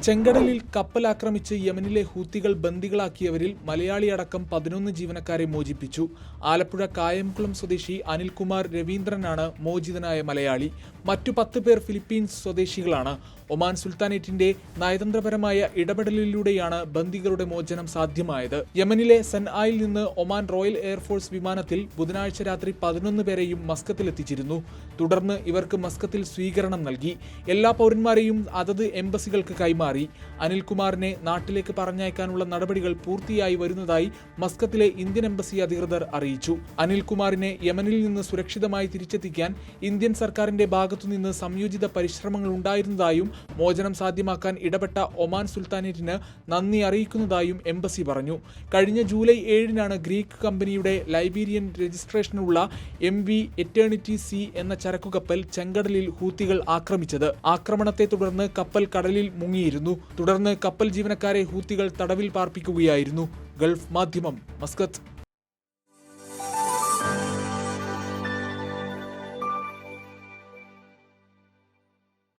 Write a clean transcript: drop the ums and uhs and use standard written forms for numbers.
ചെങ്കടലിൽ കപ്പൽ ആക്രമിച്ച് യമനിലെ ഹൂത്തികൾ ബന്ദികളാക്കിയവരിൽ മലയാളിയടക്കം 11 ജീവനക്കാരെ മോചിപ്പിച്ചു. ആലപ്പുഴ കായംകുളം സ്വദേശി അനിൽകുമാർ രവീന്ദ്രനാണ് മോചിതനായ മലയാളി. മറ്റു 10 പേർ ഫിലിപ്പീൻസ് സ്വദേശികളാണ്. ഒമാൻ സുൽത്താനേറ്റിന്റെ നയതന്ത്രപരമായ ഇടപെടലിലൂടെയാണ് ബന്ദികളുടെ മോചനം സാധ്യമായത്. യമനിലെ സൻആയിൽ നിന്ന് ഒമാൻ റോയൽ എയർഫോഴ്സ് വിമാനത്തിൽ ബുധനാഴ്ച രാത്രി 11 പേരെയും മസ്കത്തിലെത്തിച്ചിരുന്നു. തുടർന്ന് ഇവർക്ക് മസ്കത്തിൽ സ്വീകരണം നൽകി. എല്ലാ പൗരന്മാരെയും അതത് എംബസികൾക്ക് കൈമാറി. അനിൽകുമാറിനെ നാട്ടിലേക്ക് പറഞ്ഞയക്കാനുള്ള നടപടികൾ പൂർത്തിയായി വരുന്നതായി മസ്കത്തിലെ ഇന്ത്യൻ എംബസി അധികൃതർ അറിയിച്ചു. അനിൽകുമാറിനെ യമനിൽ നിന്ന് സുരക്ഷിതമായി തിരിച്ചെത്തിക്കാൻ ഇന്ത്യൻ സർക്കാരിന്റെ ഭാഗത്തുനിന്ന് സംയോജിത പരിശ്രമങ്ങൾ ഉണ്ടായിരുന്നതായും മോചനം സാധ്യമാക്കാൻ ഇടപെട്ട ഒമാൻ സുൽത്താനേറ്റിന് നന്ദി അറിയിക്കുന്നതായും എംബസി പറഞ്ഞു. കഴിഞ്ഞ ജൂലൈ 7-നാണ് ഗ്രീക്ക് കമ്പനിയുടെ ലൈബീരിയൻ രജിസ്ട്രേഷനുള്ള MV എറ്റേണിറ്റി സി എന്ന ചരക്കുകപ്പൽ ചെങ്കടലിൽ ഹൂത്തികൾ ആക്രമിച്ചത്. ആക്രമണത്തെ തുടർന്ന് കപ്പൽ കടലിൽ മുങ്ങിയിരുന്നു. തുടർന്ന് കപ്പൽ ജീവനക്കാരെ ഹൂത്തികൾ തടവിൽ പാർപ്പിക്കുകയായിരുന്നു. ഗൾഫ് മാധ്യമം, മസ്കത്ത്.